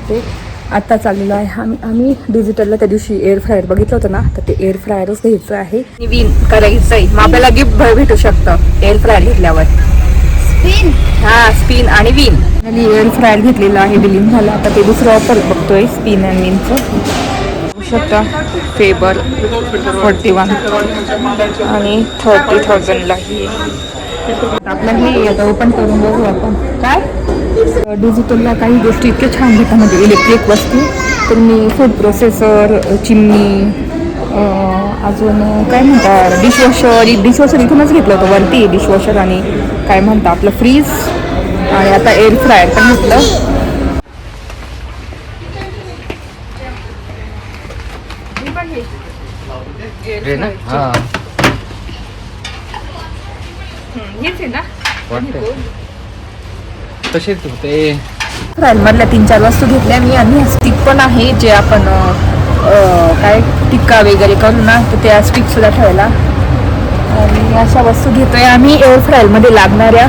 करते. आता चाललेलो आहे आम्ही डिजिटलला त्या दिवशी एअर फ्रायर बघितलं होतं ना, तर ते एअर फ्रायरच घ्यायचं आहे. विन करायचं आहे, मग आपल्याला गिफ्ट भेटू शकतं एअर फ्रायर घेतल्यावर. स्पिन, हा स्पिन आणि विन. आणि एअर फ्रायर घेतलेलं आहे, बिलिंग झालं. आता ते दुसरं ऑफर बघतोय स्पिन अँड विनचं. शकता फेबर 41 आणि 30,000ला ही. आपलं हे आता ओपन करून बघू आपण. काय डिजिटलला काही गोष्टी इतक्या छान भेटतात, म्हणजे इलेक्ट्रिक वस्तू. तर मी फूड प्रोसेसर, चिमणी, अजून काय म्हणतात डिशवॉशर इथूनच घेतलं होतं वरती. डिशवॉशर आणि काय म्हणतात आपलं फ्रीज, आणि आता एअर फ्रायर पण घेतलं. तसेच होते. फ्रायल मधल्या 3-4 वस्तू घेतल्या मी. आणि स्टिक पण आहे, जे आपण काय टिक्का वगैरे करू ना, तर त्या स्टिक सुद्धा ठेवायला. आणि अशा वस्तू घेतोय आम्ही एअर फ्रायल मध्ये लागणाऱ्या.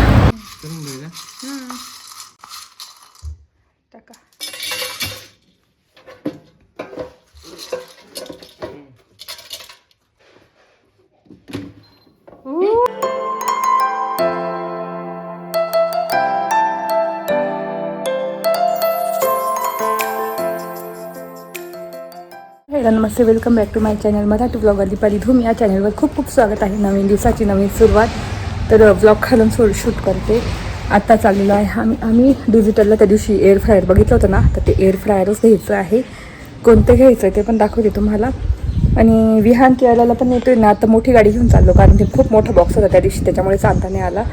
नमस्ते, welcome back to my channel Marathi blogger Deepali Dhoom. या चॅनलवर खूप खूप स्वागत आहे. नवीन दिवसाची नवीन सुरुवात. तर ब्लॉग खालून शूट करते. आत्ता चाललेलो आहे आम्ही डिजिटलला त्या दिवशी एअर फ्रायर बघितलं होतं ना, तर ते एअर फ्रायरच घ्यायचं आहे. कोणतं घ्यायचं आहे ते पण दाखवते तुम्हाला. आणि विहान केरळला पण येतोय ना, आता मोठी गाडी घेऊन चाललो, कारण ते खूप मोठा बॉक्स होता त्या दिवशी, त्याच्यामुळे आणता नाही आला.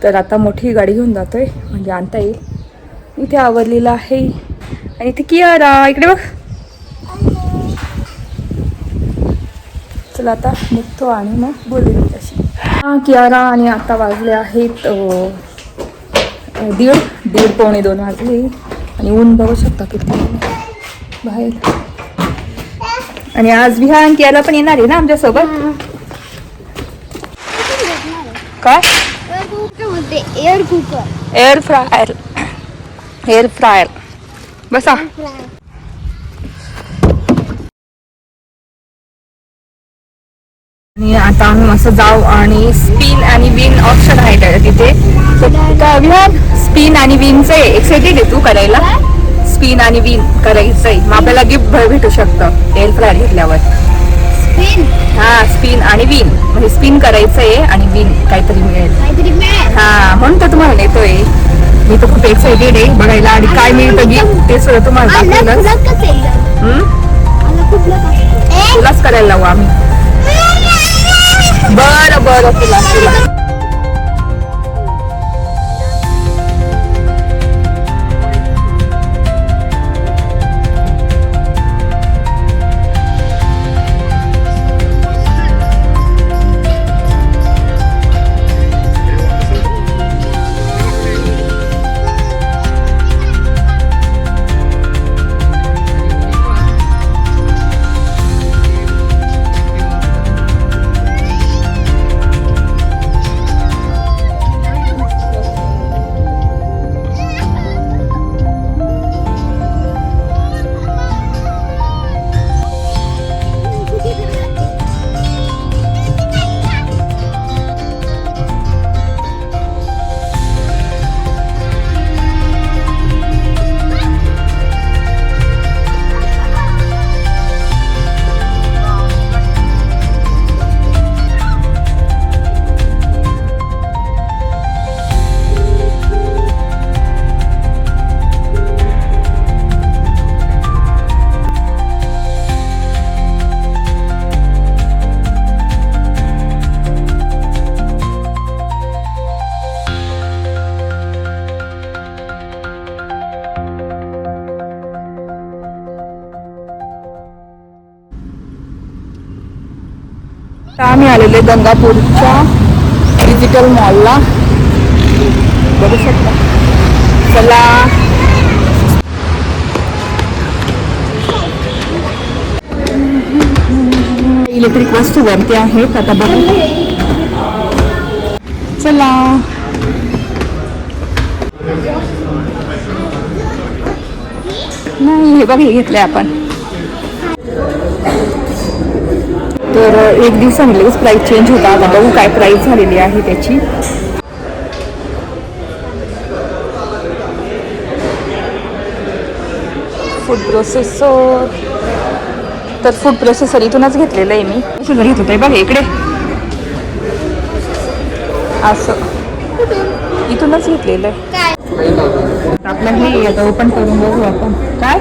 तर आता मोठी गाडी घेऊन जातोय, म्हणजे आणता येईल. इथे आवरलेलं आहे. आणि इथे कियारा इकडे बघ. चला आता निघतो आणि मग बोलू तशी. कियारा. आणि आता वाजले आहेत 1:30-1:45 वाजले. आणि ऊन बघू शकता किती बाहेर. आणि आज विहान कियारा पण येणार आहे ना आमच्यासोबत. काय एअर फ्रायर बसा. आणि आता आम्ही मस्त जाऊ. आणि स्पिन आणि विन ऑप्शन आहे तिथे. विहान स्पिन आणि विनचं एक्साइटेड आहे तू करायला? स्पिन आणि विन करायचंय, मग आपल्याला गिफ्ट भेटू शकतं एअर फ्रायर घेतल्यावर. स्पिन, हा स्पिन आणि विन, म्हणजे स्पिन करायचंय आणि विन काहीतरी मिळेल. हा म्हणून तर तुम्हाला नेतोय मी. तर खूप एक्साइटेड आहे बघायला. आणि काय मिळतं गिफ्ट ते सुद्धा तुम्हाला दाखवलं. तुलाच करायला लावू आम्ही. बरं बरं तुला. आम्ही आलेले गंगापूरच्या डिजिटल मॉलला, बघू शकता. चला इलेक्ट्रिक वस्तू वरती आहेत. आता बघू. चला नाही हे बघ हे घेतलंय आपण. तर एक दिवसाने लगेच प्राईस चेंज होता. आता बघू काय प्राईस झालेली आहे त्याची. फूड प्रोसेसर, तर फूड प्रोसेसर इथूनच घेतलेलं आहे मी. सुद्धा घेत होतं बघ इकडे असं इथूनच घेतलेलं आहे. आपलं हे आता ओपन करून बघू आपण. काय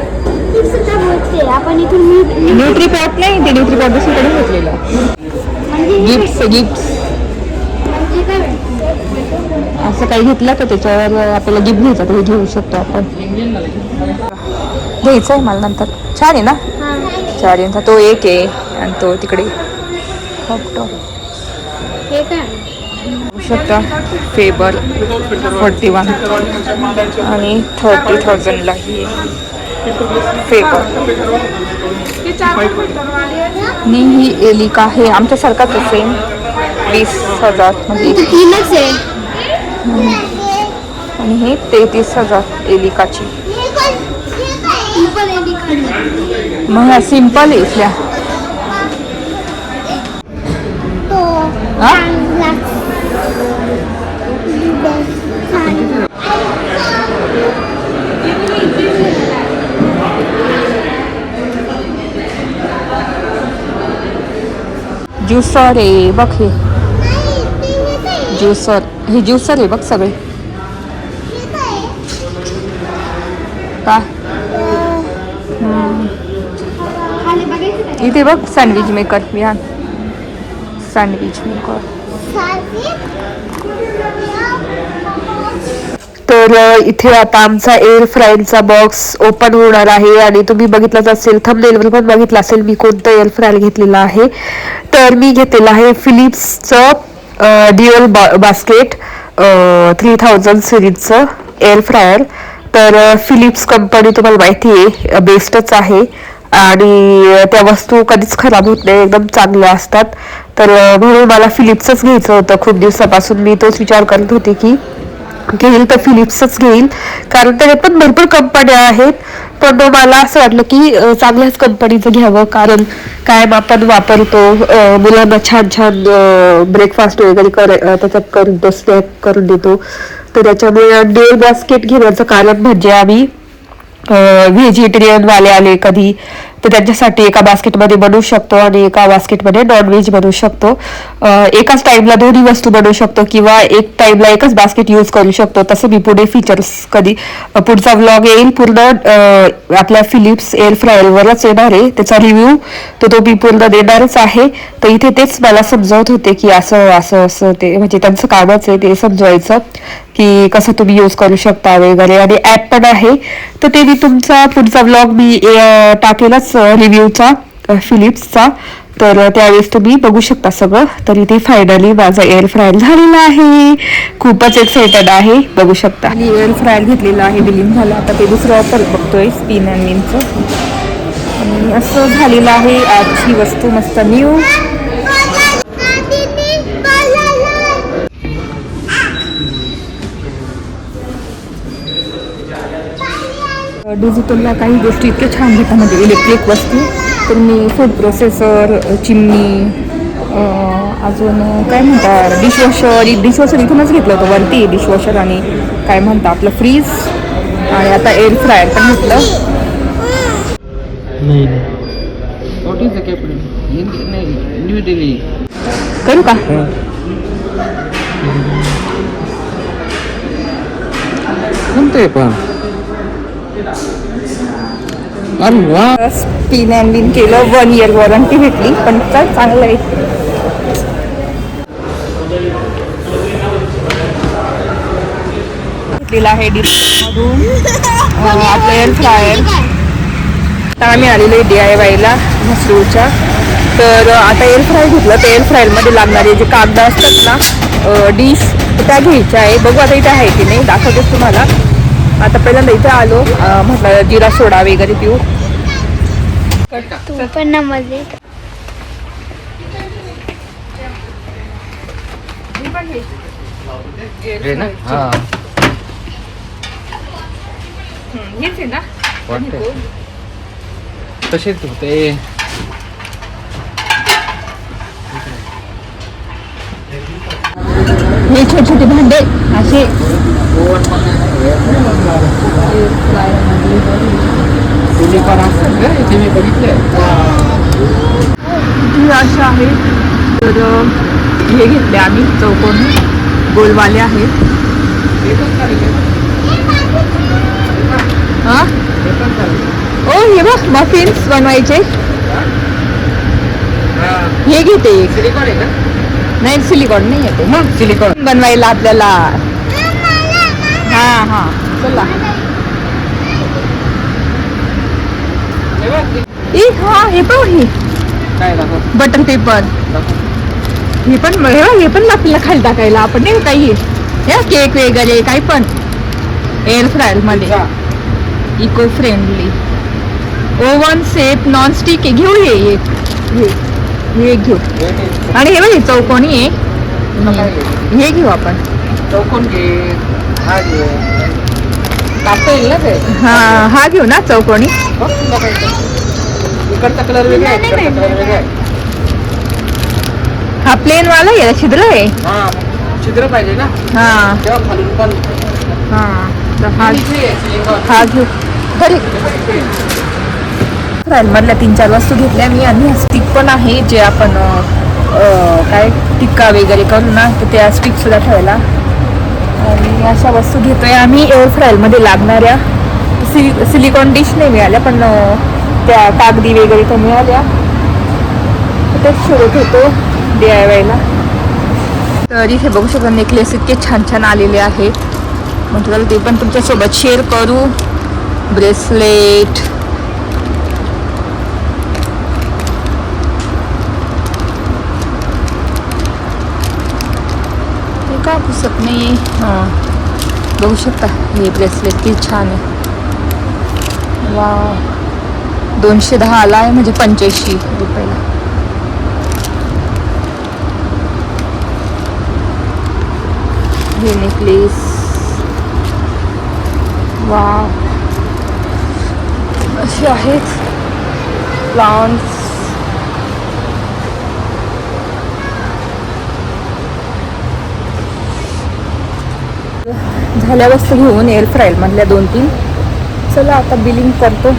आपण इथून न्यूट्रीपॉट नाही, ते न्यूट्रीपॉट दुसरीकडे घेतलेलं. गिफ्ट असं काही घेतलं तर त्याच्यावर आपल्याला गिफ्ट घ्यायचं तर हे घेऊ शकतो आपण. घ्यायचं आहे मला नंतर. छान आहे ना 4 इंचा. तो एक आहे आणि तो तिकडे हे काय होऊ शकता. फेबर 41 आणि 30,000ला ही फेबर. आणि ही एलिका आहे आमच्यासारखाच सेम 20,000 म्हणजे. तीनच आहे. आणि हे 33,000 एलिकाची. मग ह्या सिम्पल आहे इथल्या. हा? ज्युसर आहे बघ हे. ज्युसर हे ज्युसर आहे बघ सगळे. का इथे बघ sandwich maker. Vihan sandwich maker. तर इथे आता आमचा एअर फ्रायरचा बॉक्स ओपन होणार आहे. आणि तुम्ही बघितलंच असेल, थंबनेलवर पण बघितलं असेल मी कोणतं एअर फ्रायर घेतलेलं आहे. तर मी घेतलेलं आहे फिलिप्सचं ड्युअल बास्केट 3000 सिरीजचं एअर फ्रायर. तर फिलिप्स कंपनी तुम्हाला माहिती आहे बेस्टच आहे आणि त्या वस्तू कधीच खराब होत नाही, एकदम चांगल्या असतात. तर म्हणून मला फिलिप्सच घ्यायचं होतं. खूप दिवसापासून मी तोच विचार करत होते की घेईल तर फिलिप्सच घेईल, कारण त्याच्यात पण भरपूर कंपन्या आहेत. पण मला असं वाटलं की चांगल्याच कंपनीचं घ्यावं, कारण कायम आपण वापरतो. मुलांना छान छान ब्रेकफास्ट वगैरे त्याच्यात करून देतो, स्नॅक करून देतो. तर त्याच्यामुळे ड्युअल बास्केट घेण्याचं कारण म्हणजे आम्ही व्हेजिटेरियन वाले आले कधी तर त्यांच्यासाठी एका बास्केटमध्ये बनवू शकतो आणि एका बास्केटमध्ये नॉनव्हेज बनवू शकतो. एकाच टाइमला दोन्ही वस्तू बनवू शकतो किंवा एक टाइमला एकच बास्केट यूज करू शकतो. तसं मी पुढे फीचर्स कधी पुढचा व्लॉग येईल पूर्ण आपल्या फिलिप्स एअर फ्रायरवरच येणार आहे. त्याचा रिव्ह्यू तो मी पूर्ण देणारच आहे. तर इथे तेच मला समजावत होते की असं असं असं ते म्हणजे त्यांचं कामच आहे ते समजवायचं की कसं तुम्ही यूज करू शकता वगैरे. आणि ॲप पण आहे. तर ते मी तुमचा पुढचा व्लॉग मी टाकेलच रिव्ह्यूचा फिलिप्सचा. तर त्यावेळेस तुम्ही बघू शकता सगळं. तर इथे फायनली माझा एअर फ्रायर झालेला आहे. खूपच एक्साइटेड आहे. बघू शकता मी एअर फ्रायर घेतलेला आहे. बिलिंग झालं. आता ते दुसरं ऑफर बघतोय स्पिन अँड विनचं. आणि असं झालेलं आहे आजची वस्तू मस्त न्यू. डिजिटलला काही गोष्टी इतक्या छान भेटतात म्हणजे इलेक्ट्रिक वस्तू. तर मी फूड प्रोसेसर, चिमणी, अजून काय म्हणतात डिशवॉशर इथूनच घेतलं होतं वरती. डिशवॉशर आणि काय म्हणतात आपलं फ्रीज आणि आता एअर फ्रायर पण घेतलं. करू का कोणते पण स्पिन अँड विन केलं. 1 year वॉरंटी भेटली. पण चांगलं आहे. घेतलेला आहे डिस्काउंटमधून आपलं एअर फ्रायर. आता आम्ही आलेलो आहे DIYला मसरूळच्या. तर आता एअर फ्रायर घेतलं. तर एअर फ्रायरमध्ये लागणारे जे कागद असतात ना डिश त्या घ्यायच्या आहे. बघू आता इथे आहे की नाही दाखवतेच तुम्हाला. आता पहिल्यांदा इथे आलो म्हटलं जिरा सोडा वगैरे पिऊ. तू पण ना मध्ये ना. हा हेच आहे ना. वाटते तसेच होते. हे छोटे छोटे भांडे असे तुम्ही पण असतात का इथे मी बघितले. किती अशा आहेत. तर हे घेतले आम्ही चौकोनी गोलवाले आहेत. हा ओ हे बघ मफिन्स बनवायचे. हे घेते एक. सिलिकॉन आहे का? नाही सिलिकॉन नाही येते. मग सिलिकॉन बनवायला आपल्याला. हा हा चला. हा हे पण हे काय दाखव बटर पेपर. हे पण आपल्याला खाली टाकायला आपण नाही काही केक वगैरे काही पण एअर फ्रायर मध्ये eco friendly. Oven safe non stick आहे. घेऊ हे घेऊ. आणि हे बघ हे चौकोनी आहे. हे घेऊ आपण. चौकोन घे. हा घे. टाकता येईल ना ते. हा घेऊ ना चौकोनी. बघ तुला काय इकडचा कलर वेगळा आहे, इकडचा कलर वेगळा आहे. हा प्लेन वाला आहे छिद्र आहे. हा छिद्र पाहिजे ना हा तेव्हा खालून पण. हा हा सिलिकॉन हा घेऊ. बरे फ्रायल मधल्या 3-4 वस्तू घेतल्या मी. आणि स्टिक पण आहे जे आपण काय टिक्का वगैरे करू ना तर त्या स्टिक सुद्धा ठेवायला. आणि अशा वस्तू घेतोय आम्ही. एअर फ्रायल मध्ये लागणाऱ्या सिलिकॉन डिश नाही मिळाल्या पण त्या कागदी वगैरे त्या मिळाल्या. तेच शोधत होतो DIY ला. तर इथे बघू शकता नेकलेस इतके छान छान आलेले आहेत. म्हटलं ते पण तुमच्यासोबत शेअर करू. ब्रेसलेट ते का पुसत नाही. हां बघू शकता हे ब्रेसलेट किती छान आहे. वा 210 आला आहे म्हणजे 85 रुपयाला. हे नेकलेस वा असे आहेत. प्लांट्स झाल्या वस्तू घेऊन एअर फ्रायर मधल्या 2-3. चला आता बिलिंग करतो.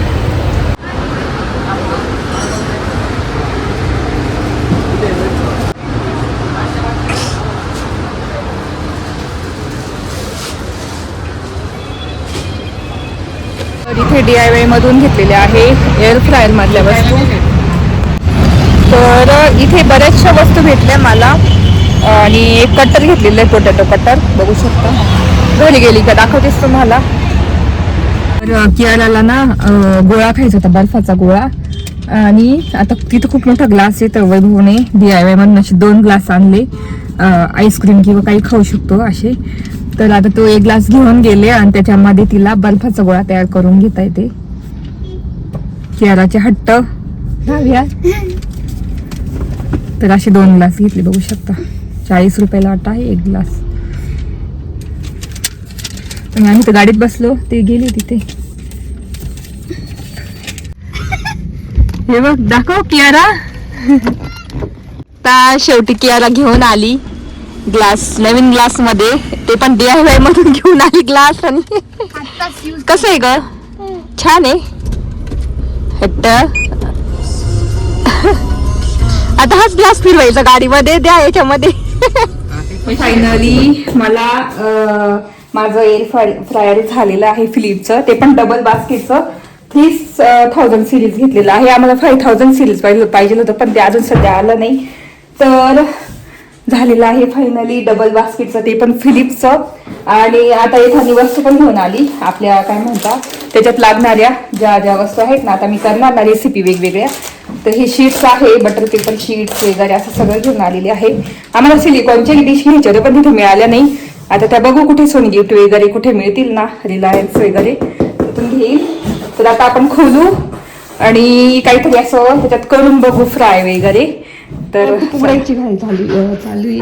तर इथे DIY मधून घेतलेले आहे एअर फ्रायर मधल्या वस्तू. तर इथे बऱ्याचशा वस्तू भेटल्या मला. आणि एक कटर घेतलेलं आहे पोटॅटो कटर बघू शकता. घरी गेली का दाखवतेस तुम्हाला. तर कियाराला ना गोळा खायचा होता बर्फाचा गोळा. आणि आता तिथं खूप मोठा ग्लास आहे तर वैभवने DIY मधून असे 2 ग्लास आणले. आईस्क्रीम किंवा काही खाऊ शकतो असे. तर आता तो एक ग्लास घेऊन गेले आणि त्याच्यामध्ये तिला बर्फाचा गोळा तयार करून घेता येते. कियाराचे हट्ट घ्या. तर असे 2 ग्लास घेतले बघू शकता. 40 रुपयाला वाटतं आहे एक ग्लास. आणि आम्ही तर गाडीत बसलो ते गेले तिथे. हे बघ दाखव कियारा. आता शेवटी कियारा घेऊन आली ग्लास. नवीन ग्लास मध्ये ते पण DIY मधून घेऊन आली ग्लास. आणि कसं आहे ग छान आहे हट्ट. आता हाच ग्लास फिरवायचा गाडीमध्ये द्या याच्यामध्ये. फायनली मला माझं एअर फ्रायर झालेलं आहे फिलिप्सचं. ते पण डबल बास्केटचं. 30,000 सिरीज घेतलेलं आहे. आम्हाला 5,000 सिरीज पाहिजे होतं पण ते अजून सध्या आलं नाही. तर झालेलं आहे फायनली डबल बास्केटचं ते पण फिलिप्सचं. आणि आता एखादी वस्तू पण घेऊन आली आपल्या काय म्हणतात त्याच्यात लागणाऱ्या ज्या वस्तू आहेत ना. आता मी करणार ना रेसिपी वेगवेगळ्या. तर हे शीट्स आहे बटर पेपर शीट्स वगैरे असं सगळं घेऊन आलेले आहे. आम्हाला सिलिकॉनचे डिश घ्यायचे होते पण तिथे मिळाल्या नाही. आता त्या बघू कुठे सोनी गिफ्ट वगैरे कुठे मिळतील ना रिलायन्स वगैरे तिथून घेईल. तर आता आपण खोलू आणि काहीतरी असं त्याच्यात करून बघू फ्राय वगैरे. तर उघडायची घाई चालू आहे.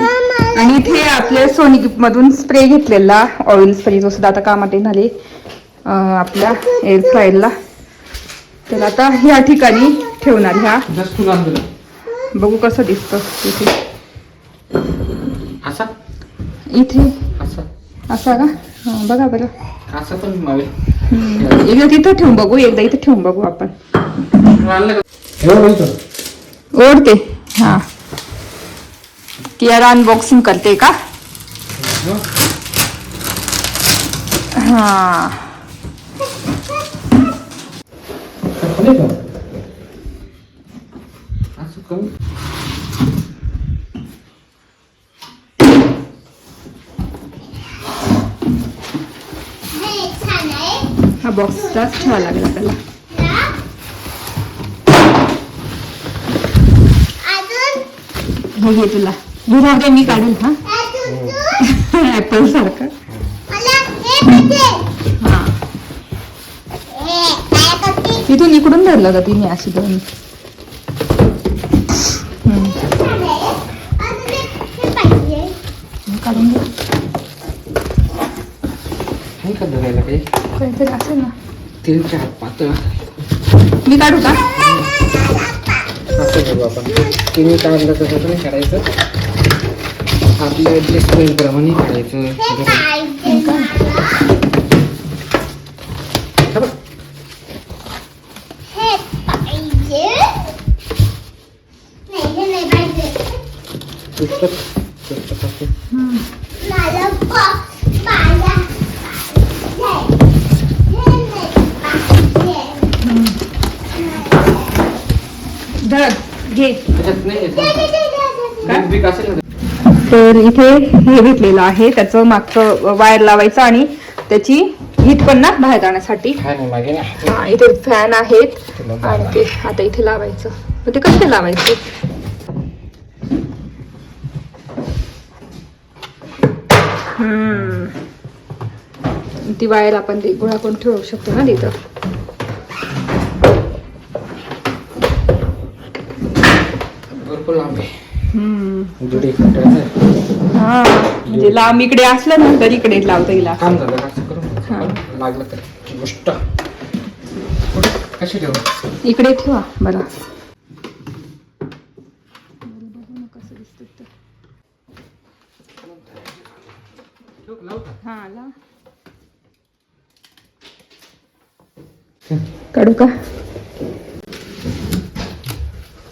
आणि इथे आपल्या सोनी गिफ्ट मधून स्प्रे घेतलेला ऑइल स्प्रे जो सुद्धा आता कामात येणार आहे आपल्या एअर फ्रायरला. तर आता ह्या ठिकाणी ठेवणार ह्या. जास्त तुला आणलं. बघू कसं दिसतं इथे. असा इथे असा असा का? हा, बघा बरं. असा पण मावेल. एकदा तिथं ठेवून बघू, एकदा इथे ठेवून बघू आपण. ओढते. हा, कियारा अनबॉक्सिंग करते का? हा, असं कमी हा बॉक्सचाच ठेवा लागेल आपल्याला. हे तुला घे, मी काढेल. हा, ऍपल सारखं. हा, तिथून इकडून धरलं का तिने अशी दोन. काढून घे. नाही का धरायला काही काहीतरी असेल ना. तीनच्या हात पातळ मी काढू का? असं करू आपण. तिने काढलं तर तसं नाही काढायचं, आपल्या ऍडजस्टमेंट प्रमाणे काढायचं. धर घे. त्याच्यात नाही बीक असेल ना. तर इथे हे घेतलेलं आहे, त्याचं मागचं वायर लावायचं आणि त्याची हीट पण ना बाहेर जाण्यासाठी. काय नाही मागे ना. हा, इथे फॅन आहेत आणि ते आता इथे लावायचं. तर ते कसं लावायचं? ती वायर आपण ते गोळा करून ठेवू शकतो ना तिथं. भरपूर लांब आहे. हा, म्हणजे लांब इकडे असलं ना तर इकडे लावता येईल. काम झालं असं करून लागलं तर गोष्ट कशी ठेव इकडे ठेवा बरं. हा, लाव. काढू का?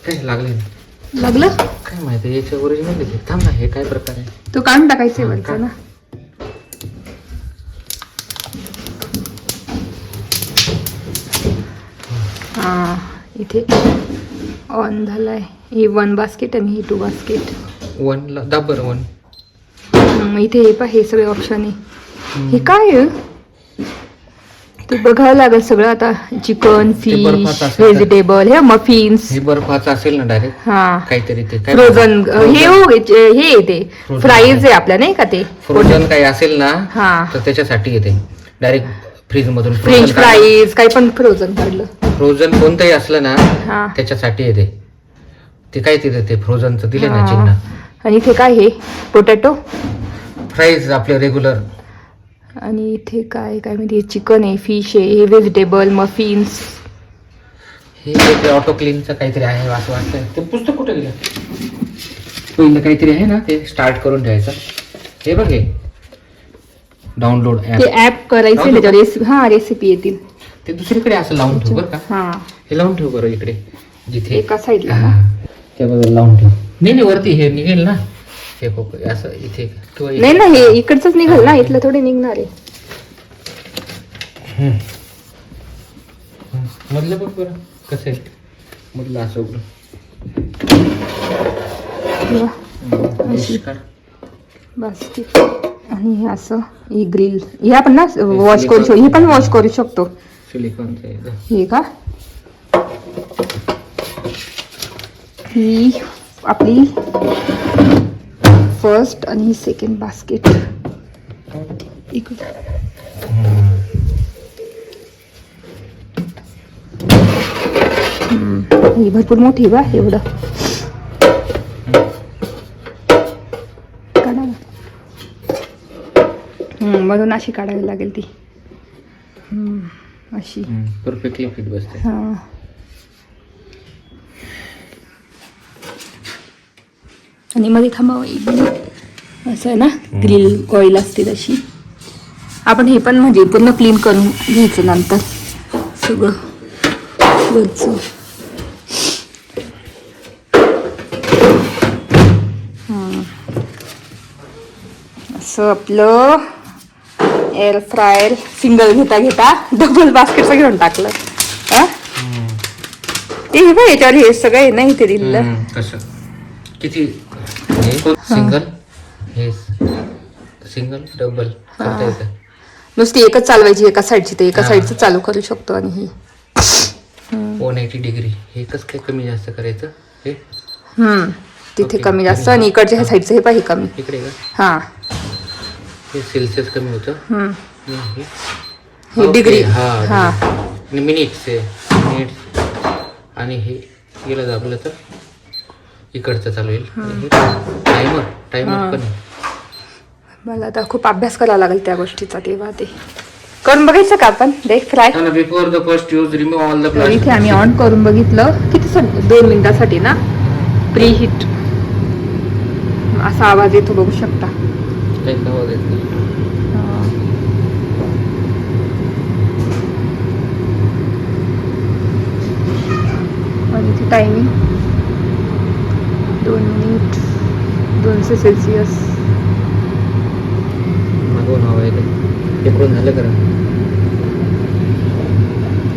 काय लागले लागलं? काय माहिती याच्या ओरिजिनल आहे. थांब ना, हे काय प्रकार आहे? तो काढून टाकायचंय वरचा ना. हा, इथे ऑन झालाय. ही 1 बास्केट आणि ही 2 बास्केट. 1 ला दाब बरं 1. इथे हे पहा, हे सगळे ऑप्शन आहे. हे काय आहे? ते बघावं लागेल सगळं आता. चिकन, फिश, व्हेजिटेबल, हे मफिन्स. हे बर्फाचं असेल ना डायरेक्ट. हा, काहीतरी ते काय फ्रोझन. हे येते फ्राईज आहे आपल्या, नाही का? ते फ्रोझन काही असेल ना हा, तर त्याच्यासाठी येते डायरेक्ट फ्रीज मधून. फ्रेंच फ्राईज काही पण फ्रोझन काढलं. फ्रोझन कोणतंही असलं ना हा, त्याच्यासाठी येते. ते काय तिथे ते फ्रोझनचं दिले ना चिन्ह. आणि इथे काय हे पोटॅटो फ्राईज आपले रेग्युलर. आणि इथे काय काय म्हणजे चिकन आहे, फिश आहे, हे व्हेजिटेबल, मफिन्स. हे ऑटो क्लीनचं काहीतरी आहे असं वाटतं. ते पुस्तक कुठे गेलं? पहिलं काहीतरी आहे ना, ते स्टार्ट करून ठेवायचं. हे बघ, हे डाउनलोड ते ऍप करायचं त्याच्यावर. हा, रेसिपी येतील. ते दुसरीकडे असं लावून ठेव बरं का. हा, हे लावून ठेव बरं इकडे जिथे एका साईडला. त्या बद्दल लावून ठेव. नाही वरती हे निघेल ना. हे असं इथे किंवा नाही ना, हे इकडचंच निघाल ना, इथलं थोडे निघणार आहे. मधलं बघ बरं कसं आहे. मधलं असं उघड. बास्केट आणि हे असं हे ग्रिल. हे आपण ना वॉश करू शकतो. हे पण वॉश करू शकतो. सिलिकॉनचं हे का? ही आपली फर्स्ट आणि सेकंड बास्केट. ही भरपूर मोठी बा. एवढं काढा ना. मधून अशी काढावी लागेल ती. अशी परफेक्टली फिट बसते. हा, आणि मध्ये थांबावं एक मिनिट. असं आहे ना, ग्रिल कॉईल असते तशी. आपण हे पण म्हणजे पूर्ण क्लीन करून घ्यायचं नंतर सगळं वरचं. असं आपलं एअर फ्रायर सिंगल घेता घेता डबल बास्केटचं घेऊन टाकलं. ते हे बघ याच्यावर हे सगळं आहे ना इथे दिलं. कसं किती सिंगल हे सिंगल डबल करता येतं. नुसती एकच चालवायची एका साईडची, तर एका साईडचं चालू करू शकतो. आणि ही 180 डिग्री हे कसं काय कमी जास्त करायचं हे तिथे कमी जास्त आणि इकडच्या ह्या साईडचं हे पाहिजे कमी. इकडे का हा हे सेल्सिअस कमी होतं. हे डिग्री. हा मिनिट्स मिनिट्स आणि हे गेलं दाबलं तर इकडचं चालू होईल. टायमर पण मला आता खूप अभ्यास करावा लागेल त्या गोष्टीचा. तेव्हा ते करून बघायचं का आपण deck fry. Before the first use remove all the तर इथे आम्ही ऑन करून बघितलं. किती 2 मिनिटासाठी ना प्री हिट असा आवाज येतो, बघू शकता. आणि इथे टायमिंग 2 मिनिट 200 सेल्सिअस. मागून हवं आहे ते इकडून झालं गरम,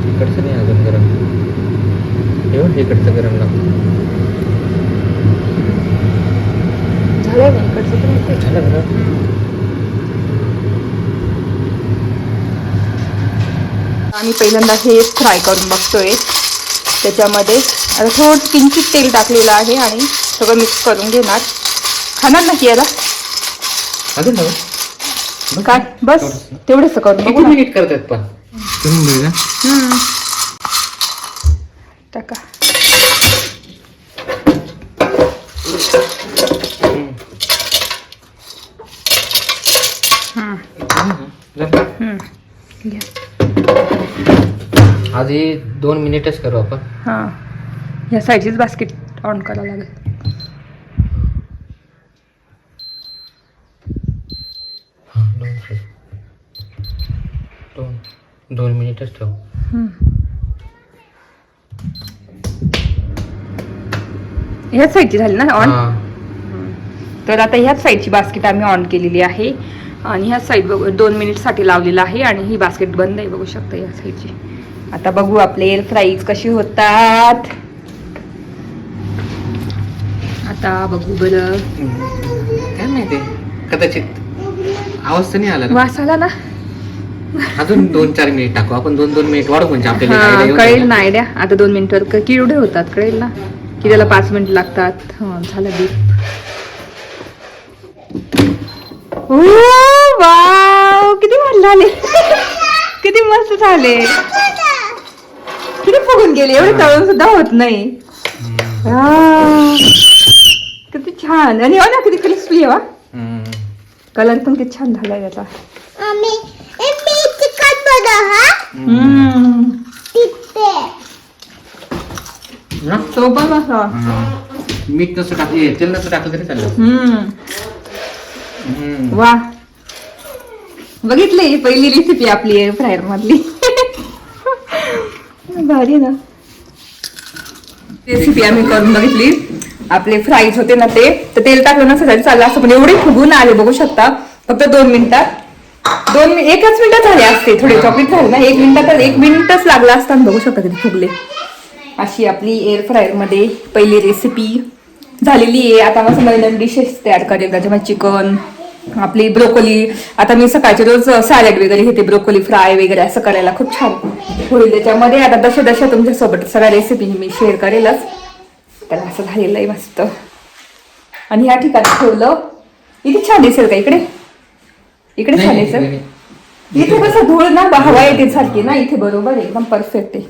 इकडचं नाही अजून गरम. येऊन इकडचं गरम लागतं. झालं नाही इकडचं तर होते. झालं गरम. आम्ही पहिल्यांदा हे फ्राय करून बघतोय. त्याच्यामध्ये आता थोडं किंचित तेल टाकलेलं आहे आणि सगळं मिक्स करून घेणार. खाणार ना की याला अजून काय बस तेवढंच करून बघू ना. मिनिट करतात पण टाका. आधी 2 मिनिटच करू आपण. हां ह्या साईडचीच बास्केट ऑन करावं लागेल. दोन मिनिटच ठेव. ह्याच साईडची झाली ना ऑन. तर आता ह्याच साईडची बास्केट आम्ही ऑन केलेली आहे आणि ह्याच साईड बघू 2 मिनिटसाठी लावलेला आहे आणि ही बास्केट बंद आहे, बघू शकता या साईडची. आता बघू आपले एअर फ्राईज कशी होतात. आता बघू बरं. काय माहिती कदाचित आवाज तर नाही आला ना. वास आला ना. अजून 2-4 मिनिट टाकू आपण. 2-2 मिनिट वाढू म्हणजे आपल्याला कळेल ना आयडिया. आता 2 मिनिटावर किवडे होतात कळेल ना की त्याला 5 मिनिट लागतात. झालं बीप. वाव किती भारी झाले. किती मस्त झाले. किती फुगून गेले. एवढे तळून सुद्धा होत नाही. किती छान. आणि हो ना किती क्रिस्पी आहे. कलर पण किती छान झालाय त्याचा. सोबत असा मीठ नसं टाकले तेल नसं टाकलं तरी चाललं. वा बघितली पहिली रेसिपी आपली एअर फ्रायर मधली. भारी ना रेसिपी आम्ही करून बघितली. आपले फ्राईज होते ना ते तर तेल टाकलं नसतं चाललं असं, पण एवढे फुगून आले बघू शकता. फक्त 2 मिनिटात 1च मिनिटात झाले असते. थोडे चॉकलेट झाले ना 1 मिनिटात 1 मिनिटच लागला असता. बघू शकता किती फुगले. अशी आपली एअर फ्रायर मध्ये पहिली रेसिपी झालेली आहे. आता मस्त नवीन डिशेस तयार करेल. त्याच्यामध्ये चिकन, आपली ब्रोकोली. आता मी सकाळचे रोज सॅलड वगैरे घेते, ब्रोकोली फ्राय वगैरे असं करायला खूप छान होईल त्याच्यामध्ये. आता दशा तुमच्यासोबत सगळ्या रेसिपी मी शेअर करेलच. तर असं झालेलं आहे मस्त. आणि ह्या ठिकाणी ठेवलं. इथे छान दिसेल का इकडे छान दिसेल. इथे कसं धूळ ना हवा येते सारखी ना. इथे बरोबर एकदम परफेक्ट आहे.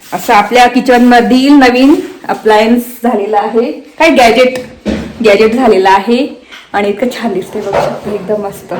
असं आपल्या किचन मधील नवीन अप्लायन्स झालेला आहे. काय गॅजेट झालेला आहे आणि इतकं छान दिसतंय बघू शकता एकदम मस्त.